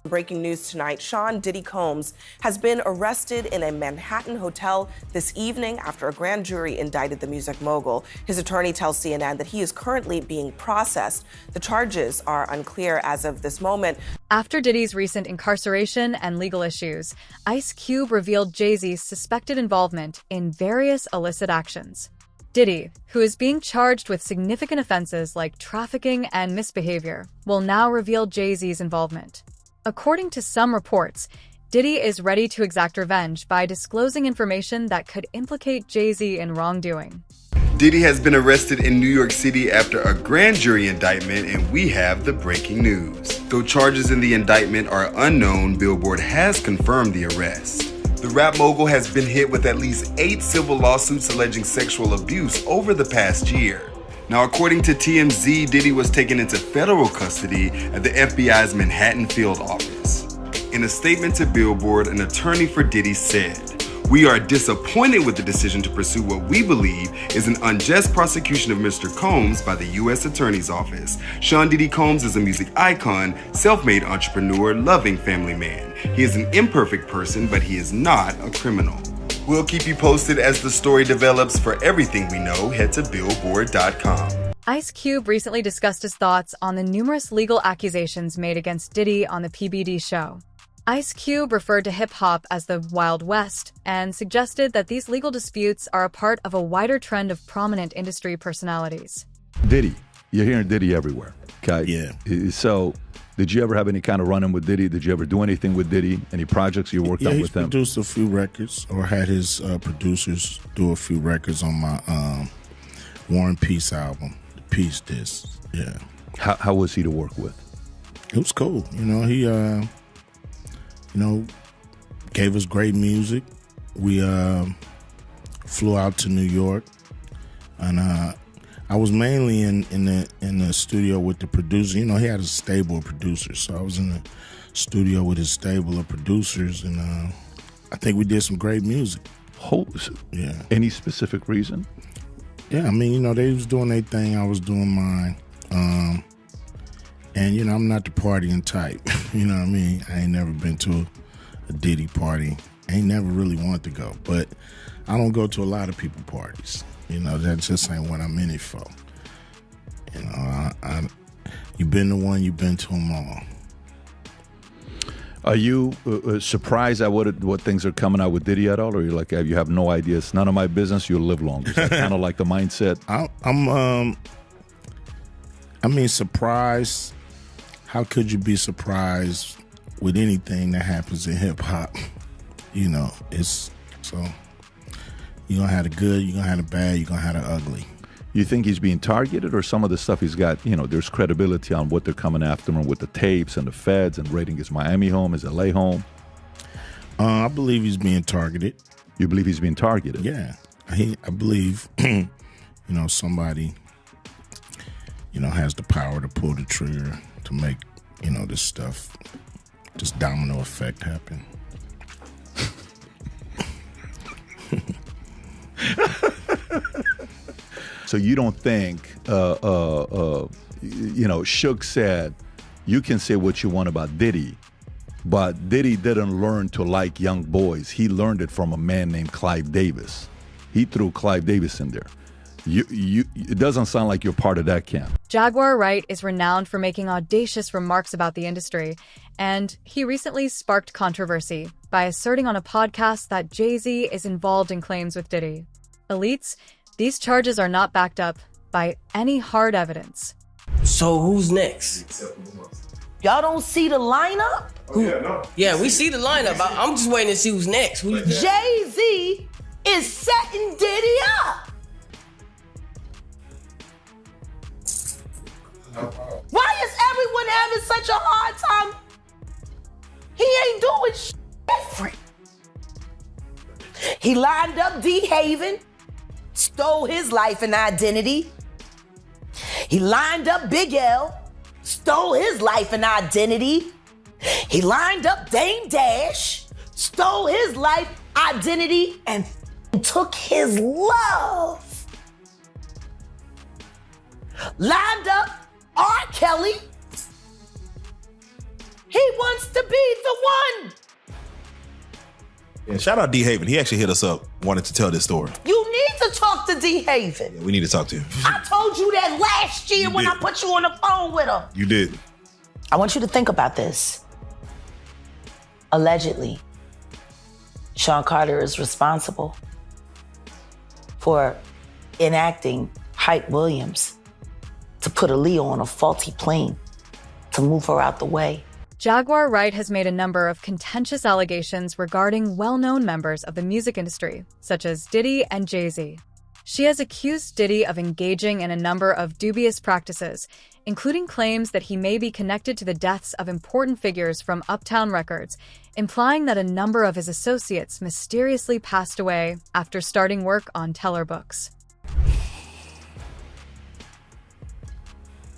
Breaking news tonight, Sean Diddy Combs has been arrested in a Manhattan hotel this evening after a grand jury indicted the music mogul. His attorney tells CNN that he is currently being processed. The charges are unclear as of this moment. After Diddy's recent incarceration and legal issues, Ice Cube revealed Jay-Z's suspected involvement in various illicit actions. Diddy, who is being charged with significant offenses like trafficking and misbehavior, will now reveal Jay-Z's involvement. According to some reports, Diddy is ready to exact revenge by disclosing information that could implicate Jay-Z in wrongdoing. Diddy has been arrested in New York City after a grand jury indictment, and we have the breaking news. Though charges in the indictment are unknown, Billboard has confirmed the arrest. The rap mogul has been hit with at least 8 civil lawsuits alleging sexual abuse over the past year. Now, according to TMZ, Diddy was taken into federal custody at the FBI's Manhattan field office. In a statement to Billboard, an attorney for Diddy said, "We are disappointed with the decision to pursue what we believe is an unjust prosecution of Mr. Combs by the U.S. Attorney's Office. Sean Diddy Combs is a music icon, self-made entrepreneur, loving family man. He is an imperfect person, but he is not a criminal." We'll keep you posted as the story develops. For everything we know, head to Billboard.com. Ice Cube recently discussed his thoughts on the numerous legal accusations made against Diddy on the PBD show. Ice Cube referred to hip-hop as the Wild West and suggested that these legal disputes are a part of a wider trend of prominent industry personalities. Diddy, you're hearing Diddy everywhere, okay? Yeah. So, did you ever have any kind of run-in with Diddy? Did you ever do anything with Diddy? Any projects you worked on with him? He produced a few records, or had his producers do a few records on my War and Peace album, the Peace Disc. Yeah. How was he to work with? It was cool. He gave us great music. We flew out to New York, and I was mainly in the studio with the producer. He had a stable of producers, so I was in the studio with his stable of producers, and I think we did some great music. Yeah. Any specific reason? Yeah, they was doing their thing, I was doing mine. And, I'm not the partying type. You know what I mean? I ain't never been to a Diddy party. I ain't never really wanted to go. But I don't go to a lot of people parties. That just ain't what I'm in it for. You've been to one, you've been to them all. Are you surprised at what things are coming out with Diddy at all? Or are you like, you have no idea, it's none of my business, you'll live longer? Is that kind of like the mindset? I'm surprised. How could you be surprised with anything that happens in hip hop? It's so you're gonna have the good, you're gonna have the bad, you're gonna have the ugly. You think he's being targeted, or some of the stuff he's got, there's credibility on what they're coming after him with the tapes and the feds and raiding his Miami home, his LA home? I believe he's being targeted. You believe he's being targeted? Yeah. I believe, somebody, has the power to pull the trigger to make, this stuff, this domino effect happen. So you don't think, Suge said, you can say what you want about Diddy, but Diddy didn't learn to like young boys. He learned it from a man named Clive Davis. He threw Clive Davis in there. It doesn't sound like you're part of that camp. Jaguar Wright is renowned for making audacious remarks about the industry, and he recently sparked controversy by asserting on a podcast that Jay-Z is involved in claims with Diddy. Elites, these charges are not backed up by any hard evidence. So who's next? Y'all don't see the lineup? Yeah, we see the lineup. I'm just waiting to see who's next. Jay-Z is setting Diddy up. Why is everyone having such a hard time? He ain't doing shit different. He lined up D. Haven, stole his life and identity. He lined up Big L, stole his life and identity. He lined up Dame Dash, stole his life, identity, and took his love. Lined up R. Kelly. He wants to be Yeah, shout out D Haven. He actually hit us up, wanted to tell this story. You need to talk to D Haven. Yeah, we need to talk to him. I told you that last year when I put you on the phone with him. You did. I want you to think about this. Allegedly, Sean Carter is responsible for enacting Hype Williams to put Aaliyah on a faulty plane to move her out the way. Jaguar Wright has made a number of contentious allegations regarding well-known members of the music industry, such as Diddy and Jay-Z. She has accused Diddy of engaging in a number of dubious practices, including claims that he may be connected to the deaths of important figures from Uptown Records, implying that a number of his associates mysteriously passed away after starting work on Teller books.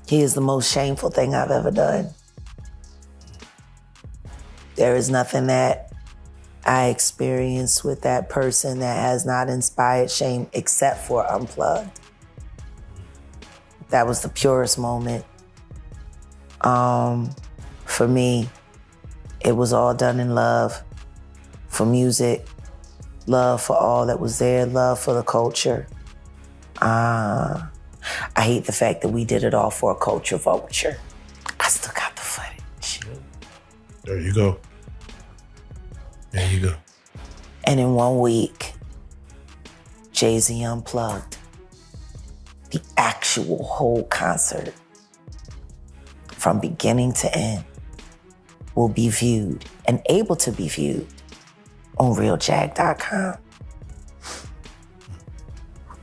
He is the most shameful thing I've ever done. There is nothing that I experienced with that person that has not inspired shame except for Unplugged. That was the purest moment. For me, it was all done in love for music, love for all that was there, love for the culture. I hate the fact that we did it all for a culture vulture. I still got the footage. There you go. There you go. And in 1 week, Jay-Z Unplugged, the actual whole concert, from beginning to end, will be viewed and able to be viewed on RealJag.com.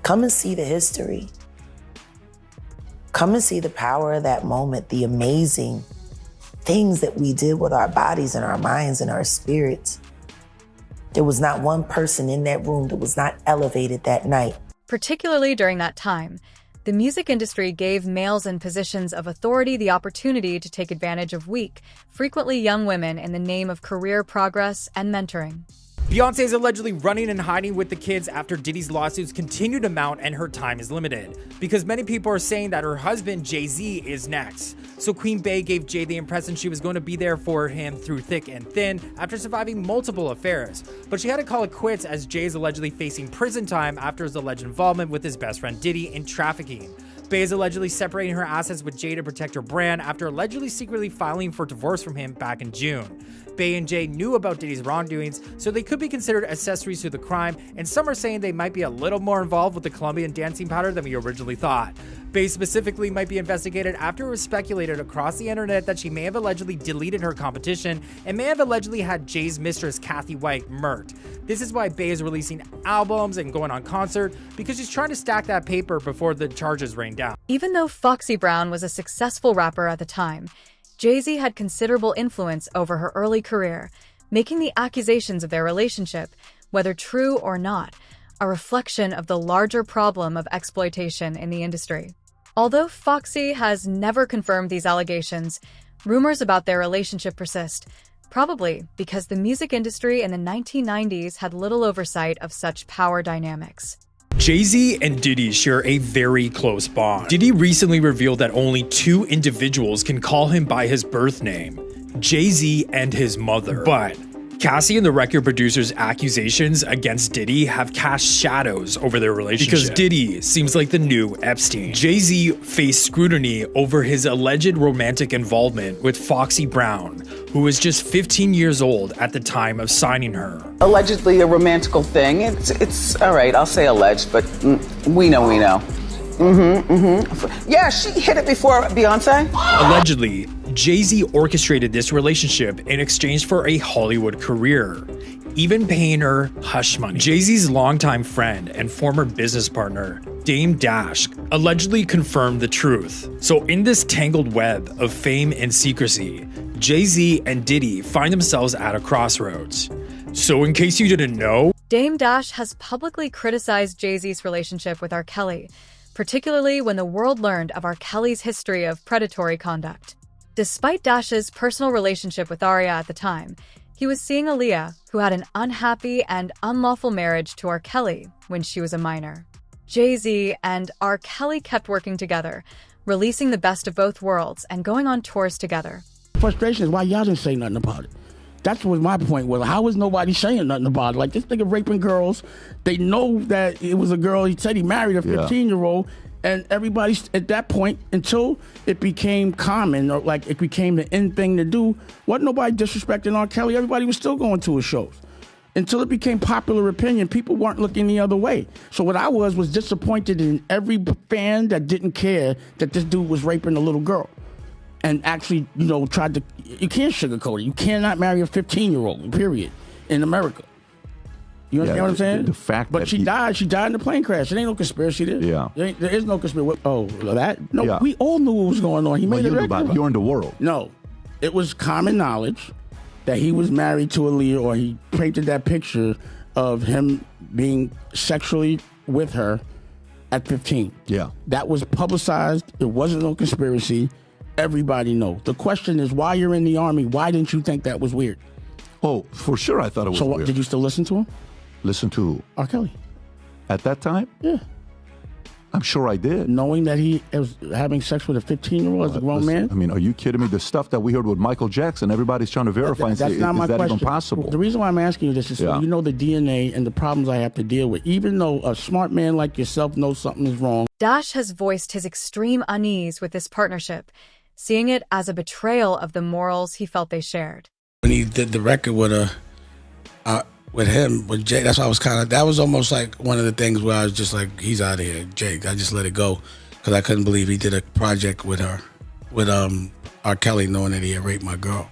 Come and see the history. Come and see the power of that moment, the amazing things that we did with our bodies and our minds and our spirits. There was not one person in that room that was not elevated that night. Particularly during that time, the music industry gave males in positions of authority the opportunity to take advantage of weak, frequently young women in the name of career progress and mentoring. Beyonce is allegedly running and hiding with the kids after Diddy's lawsuits continue to mount and her time is limited, because many people are saying that her husband Jay-Z is next. So Queen Bey gave Jay the impression she was going to be there for him through thick and thin after surviving multiple affairs. But she had to call it quits as Jay is allegedly facing prison time after his alleged involvement with his best friend Diddy in trafficking. Bey is allegedly separating her assets with Jay to protect her brand after allegedly secretly filing for divorce from him back in June. Bey and Jay knew about Diddy's wrongdoings, so they could be considered accessories to the crime, and some are saying they might be a little more involved with the Colombian dancing powder than we originally thought. Bey specifically might be investigated after it was speculated across the internet that she may have allegedly deleted her competition and may have allegedly had Jay's mistress Kathy White murked. This is why Bey is releasing albums and going on concert, because she's trying to stack that paper before the charges rain down. Even though Foxy Brown was a successful rapper at the time, Jay-Z had considerable influence over her early career, making the accusations of their relationship, whether true or not, a reflection of the larger problem of exploitation in the industry. Although Foxy has never confirmed these allegations, rumors about their relationship persist, probably because the music industry in the 1990s had little oversight of such power dynamics. Jay-Z and Diddy share a very close bond. Diddy recently revealed that only 2 individuals can call him by his birth name, Jay-Z and his mother. But Cassie and the record producer's accusations against Diddy have cast shadows over their relationship. Because Diddy seems like the new Epstein. Jay-Z faced scrutiny over his alleged romantic involvement with Foxy Brown, who was just 15 years old at the time of signing her. Allegedly a romantical thing. It's all right, I'll say alleged, but we know. Yeah, she hit it before Beyonce. Allegedly, Jay-Z orchestrated this relationship in exchange for a Hollywood career, even paying her hush money. Jay-Z's longtime friend and former business partner, Dame Dash, allegedly confirmed the truth. So in this tangled web of fame and secrecy, Jay-Z and Diddy find themselves at a crossroads. So in case you didn't know, Dame Dash has publicly criticized Jay-Z's relationship with R. Kelly, particularly when the world learned of R. Kelly's history of predatory conduct. Despite Dash's personal relationship with Arya at the time, he was seeing Aaliyah, who had an unhappy and unlawful marriage to R. Kelly when she was a minor. Jay-Z and R. Kelly kept working together, releasing the best of both worlds and going on tours together. Frustration is why y'all didn't say nothing about it. That's what my point was. How is nobody saying nothing about it? Like, this nigga raping girls. They know that it was a girl. He said he married a 15-year-old. And everybody, at that point, until it became common, or like it became the in thing to do, wasn't nobody disrespecting R. Kelly. Everybody was still going to his shows. Until it became popular opinion, people weren't looking the other way. So what I was disappointed in every fan that didn't care that this dude was raping a little girl. And actually, tried to, you can't sugarcoat it. You cannot marry a 15-year-old, period, in America. You understand what I'm saying? The fact but that she died in the plane crash. It ain't no conspiracy there. Yeah. There is no conspiracy. Oh, that? No, we all knew what was going on. He made it regular. You're in the world. No. It was common knowledge that he was married to Aaliyah, or he painted that picture of him being sexually with her at 15. Yeah. That was publicized. It wasn't no conspiracy. Everybody knows. The question is, while you're in the Army, why didn't you think that was weird? Oh, for sure I thought it was weird. So did you still listen to him? Listen to who? R. Kelly. At that time? Yeah. I'm sure I did. Knowing that he was having sex with a 15-year-old as a grown man? I mean, are you kidding me? The stuff that we heard with Michael Jackson, everybody's trying to verify and say, is that even possible? The reason why I'm asking you this is so you know the DNA and the problems I have to deal with. Even though a smart man like yourself knows something is wrong. Dash has voiced his extreme unease with this partnership, seeing it as a betrayal of the morals he felt they shared. When he did the record with him, with Jay, that's why I was that was almost like one of the things where I was just like, he's out of here, Jake. I just let it go because I couldn't believe he did a project with her, with R. Kelly, knowing that he had raped my girl.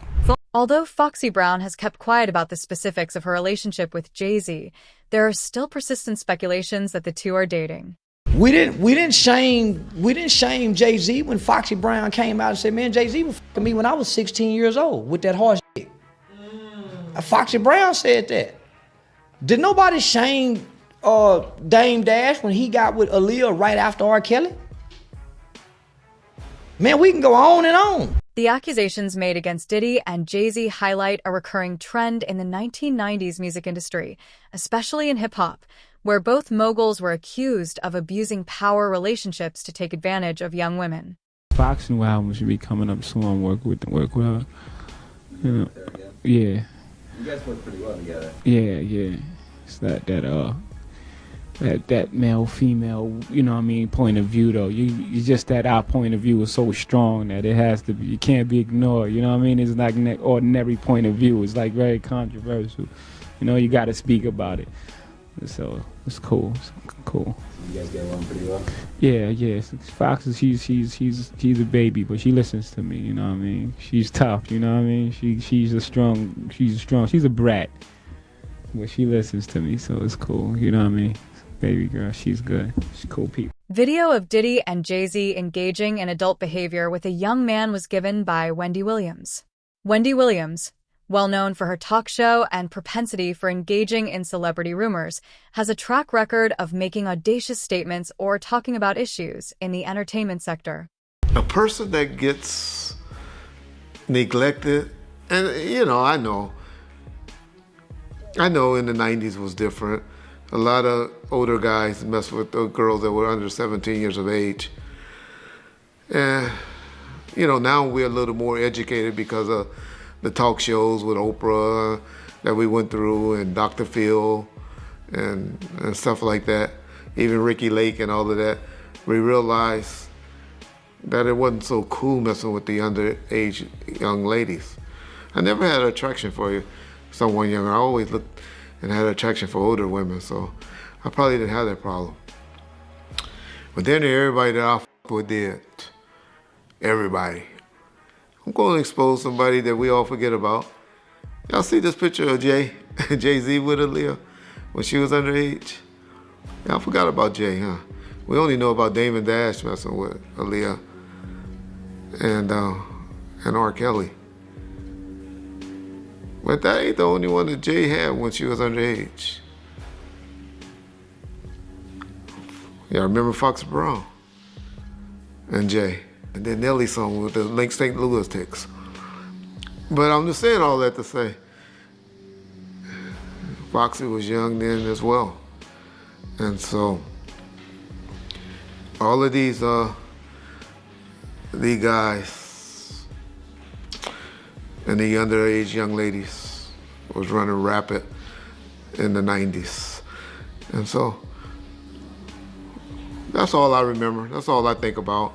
Although Foxy Brown has kept quiet about the specifics of her relationship with Jay-Z, there are still persistent speculations that the two are dating. We didn't shame Jay-Z when Foxy Brown came out and said, man, Jay-Z was fucking me when I was 16 years old with that horse shit. Foxy Brown said that. Did nobody shame Dame Dash when he got with Aaliyah right after R. Kelly? Man, we can go on and on. The accusations made against Diddy and Jay-Z highlight a recurring trend in the 1990s music industry, especially in hip-hop, where both moguls were accused of abusing power relationships to take advantage of young women. Fox new album should be coming up soon. Work with her. Yeah. You guys work pretty well together. Yeah. It's that male female, point of view though. You just that our point of view is so strong that it has to be. You can't be ignored. You know what I mean? It's like an ordinary point of view. It's like very controversial. You got to speak about it. So it's cool. You guys get along pretty well. Yeah. Fox is she's a baby, but she listens to me. You know what I mean? She's tough. You know what I mean? She's a brat, but she listens to me, so it's cool. You know what I mean? Baby girl, she's good. She's cool people. Video of Diddy and Jay-Z engaging in adult behavior with a young man was given by Wendy Williams. Wendy Williams, well known for her talk show and propensity for engaging in celebrity rumors, has a track record of making audacious statements or talking about issues in the entertainment sector. A person that gets neglected, and I know in the 90s was different. A lot of older guys mess with the girls that were under 17 years of age. And, now we're a little more educated because of the talk shows with Oprah that we went through and Dr. Phil and stuff like that. Even Ricky Lake and all of that. We realized that it wasn't so cool messing with the underage young ladies. I never had an attraction for someone younger. I always looked and had an attraction for older women, so I probably didn't have that problem. But then everybody that I f***ed with did. Everybody. I'm going to expose somebody that we all forget about. Y'all see this picture of Jay-Z with Aaliyah when she was underage? Y'all forgot about Jay, huh? We only know about Damon Dash messing with Aaliyah and R. Kelly. But that ain't the only one that Jay had when she was underage. Yeah, I remember Fox Brown and Jay. And then Nelly song with the Link St. Louis ticks. But I'm just saying all that to say, Foxy was young then as well. And so, all of these guys and the underage young ladies, was running rapid in the 90s. And so that's all I remember. That's all I think about.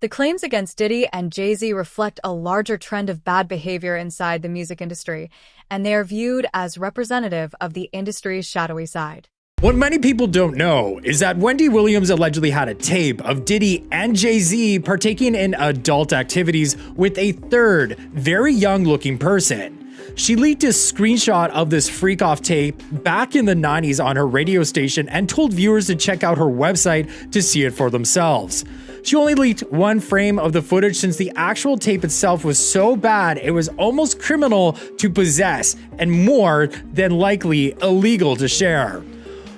The claims against Diddy and Jay-Z reflect a larger trend of bad behavior inside the music industry, and they are viewed as representative of the industry's shadowy side. What many people don't know is that Wendy Williams allegedly had a tape of Diddy and Jay-Z partaking in adult activities with a third, very young-looking person. She leaked a screenshot of this freak-off tape back in the 90s on her radio station and told viewers to check out her website to see it for themselves. She only leaked one frame of the footage since the actual tape itself was so bad it was almost criminal to possess and more than likely illegal to share.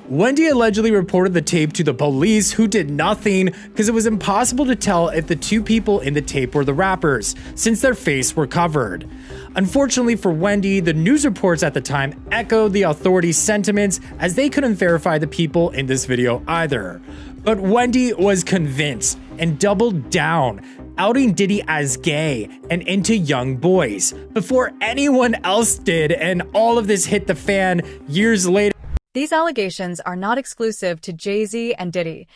Wendy allegedly reported the tape to the police, who did nothing because it was impossible to tell if the two people in the tape were the rappers, since their faces were covered. Unfortunately for Wendy, the news reports at the time echoed the authorities' sentiments, as they couldn't verify the people in this video either. But Wendy was convinced and doubled down, outing Diddy as gay and into young boys before anyone else did, and all of this hit the fan years later. These allegations are not exclusive to Jay-Z and Diddy.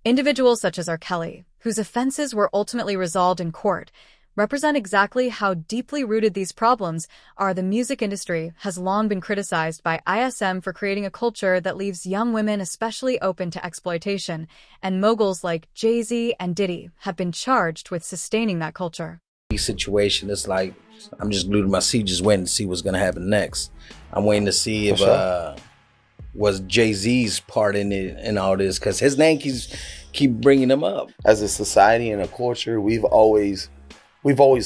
Individuals such as R. Kelly, whose offenses were ultimately resolved in court, represent exactly how deeply rooted these problems are. The music industry has long been criticized by ISM for creating a culture that leaves young women especially open to exploitation, and moguls like Jay-Z and Diddy have been charged with sustaining that culture. Situation, it's like I'm just glued to my seat, just waiting to see what's going to happen next. I'm waiting to see if was Jay-Z's part in it and all this, because his name keep bringing him up. As a society and a culture, we've always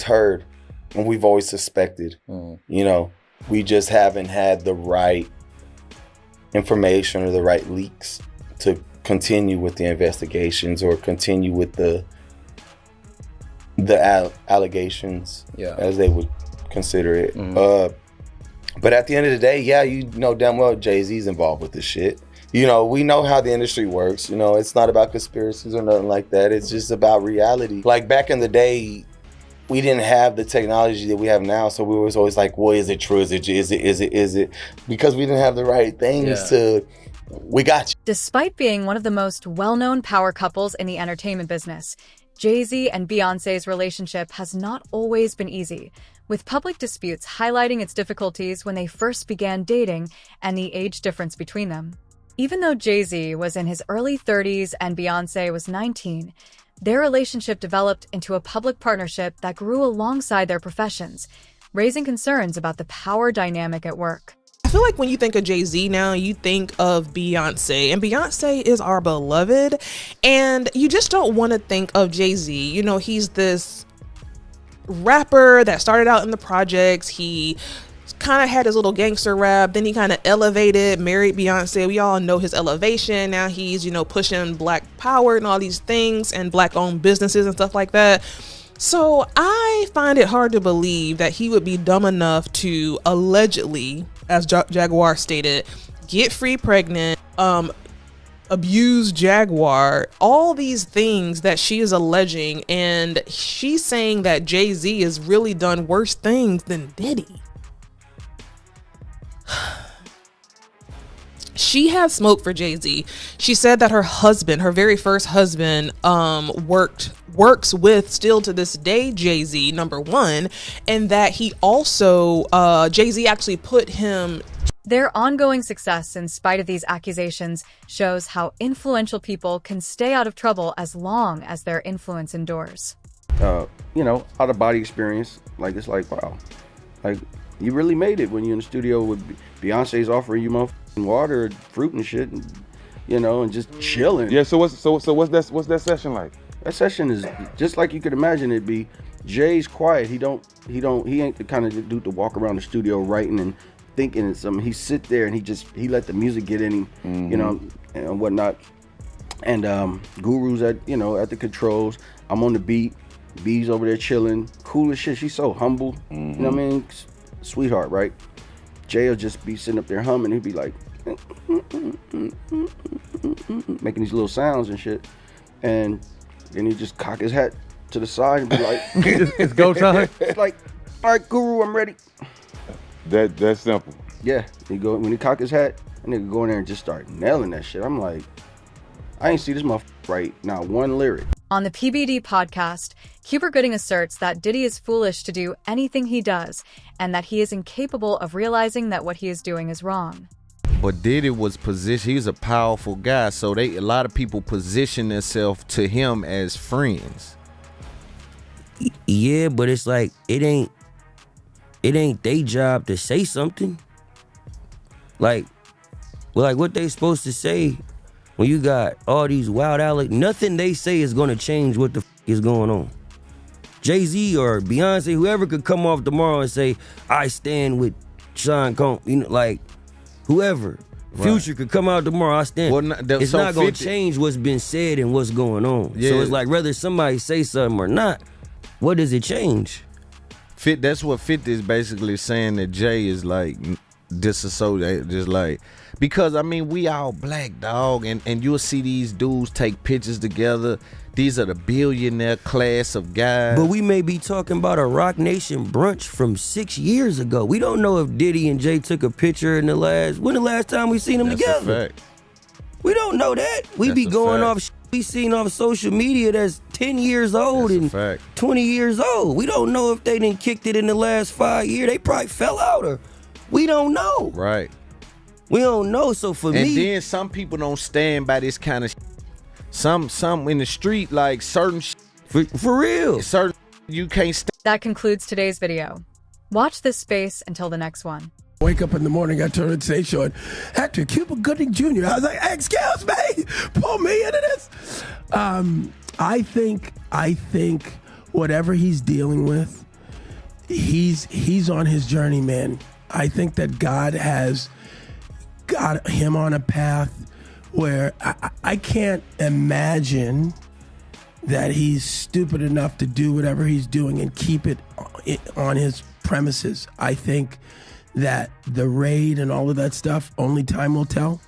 heard and we've always suspected. You know, we just haven't had the right information or the right leaks to continue with the investigations or continue with the allegations, as they would consider it. But at the end of the day, yeah, you know damn well Jay-Z's involved with this shit. You know, we know how the industry works. You know, it's not about conspiracies or nothing like that. It's just about reality. Like back in the day, we didn't have the technology that we have now, so we was always like, well, is it true? Is it? Because we didn't have the right things to, we got you. Despite being one of the most well-known power couples in the entertainment business, Jay-Z and Beyoncé's relationship has not always been easy, with public disputes highlighting its difficulties when they first began dating and the age difference between them. Even though Jay-Z was in his early 30s and Beyoncé was 19, their relationship developed into a public partnership that grew alongside their professions, raising concerns about the power dynamic at work. I feel like when you think of Jay-Z now, you think of Beyonce, and Beyonce is our beloved, and you just don't want to think of Jay-Z. You know, he's this rapper that started out in the projects. He kind of had his little gangster rap, then he kind of elevated, married Beyonce. We all know his elevation. Now he's, you know, pushing black power and all these things and black owned businesses and stuff like that. So I find it hard to believe that he would be dumb enough to allegedly, as Jaguar stated, get Free pregnant, abuse Jaguar, all these things that she is alleging, and she's saying that Jay-Z has really done worse things than Diddy. She had smoke for Jay-Z. She said that her husband, her very first husband, works with, still to this day, Jay-Z, number one, and that he also, Jay-Z actually put him. Their ongoing success in spite of these accusations shows how influential people can stay out of trouble as long as their influence endures. You know, out of body experience, like it's like, wow, like you really made it when you're in the studio with Beyonce's offering you motherfucking water, fruit and shit, and, you know, and just chilling. Yeah. So what's that session like? That session is just like you could imagine it'd be. Jay's quiet. He ain't the kind of dude to walk around the studio writing and thinking and something. He sit there and he let the music get in him, you know, and whatnot. And Guru's at the controls. I'm on the beat. B's over there chilling, cool as shit. She's so humble, you know what I mean? Sweetheart, right? Jay will just be sitting up there humming. He'd be like making these little sounds and shit, and then he just cock his hat to the side and be like, "It's go time." It's like, all right, Guru, I'm ready. That's simple. Yeah, when he cock his hat, that nigga go in there and just start nailing that shit. I'm like, I ain't see this motherfucker write not one lyric. On the PBD podcast, Cuba Gooding asserts that Diddy is foolish to do anything he does and that he is incapable of realizing that what he is doing is wrong. But Diddy was positioned, he was a powerful guy, so a lot of people position themselves to him as friends. Yeah, but it's like, it ain't their job to say something. Like what they supposed to say when you got all these wild nothing they say is gonna change what the is going on. Jay-Z or Beyonce, whoever could come off tomorrow and say, I stand with Sean Combs, like whoever. Right. Future could come out tomorrow, I stand. Well, it's so not gonna change what's been said and what's going on. Yeah. So it's like whether somebody say something or not, what does it change? That's what 50 is basically saying, that Jay is like disassociated, just like, because I mean we all black, dog, and you'll see these dudes take pictures together. These are the billionaire class of guys. But we may be talking about a Rock Nation brunch from 6 years ago. We don't know if Diddy and Jay took a picture when the last time we seen them together. That's a fact. We don't know that. We be going off we seen off social media that's 10 years old and 20 years old. We don't know if they done kicked it in the last 5 years. They probably fell out, or we don't know. Right. We don't know. So for me, and then some people don't stand by this kind of some in the street, like certain for real. Certain you can't stand. That concludes today's video. Watch this space until the next one. Wake up in the morning, I turn on the station showing actor Cuba Gooding Jr. I was like, excuse me, pull me into this. I think whatever he's dealing with, he's on his journey, man. I think that God has got him on a path where I can't imagine that he's stupid enough to do whatever he's doing and keep it on his premises. I think that the raid and all of that stuff, only time will tell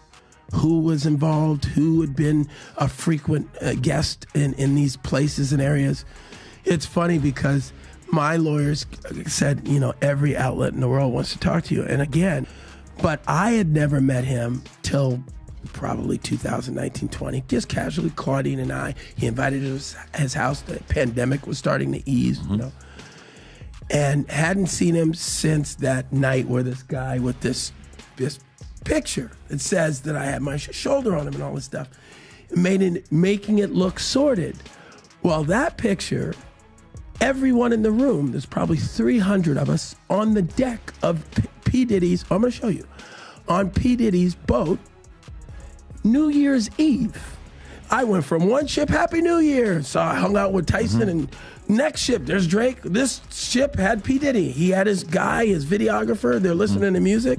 who was involved, who had been a frequent guest in these places and areas. It's funny because my lawyers said, every outlet in the world wants to talk to you. And again, but I had never met him till probably 2019-20, just casually, Claudine and I. He invited us to his house. The pandemic was starting to ease, and hadn't seen him since that night where this guy with this picture, it says that I had my shoulder on him and all this stuff, making it look sordid. Well, that picture, everyone in the room, there's probably 300 of us on the deck of P. Diddy's, I'm going to show you, on P. Diddy's boat, New Year's Eve. I went from one ship, Happy New Year. So I hung out with Tyson, and next ship, there's Drake. This ship had P. Diddy. He had his guy, his videographer. They're listening to music.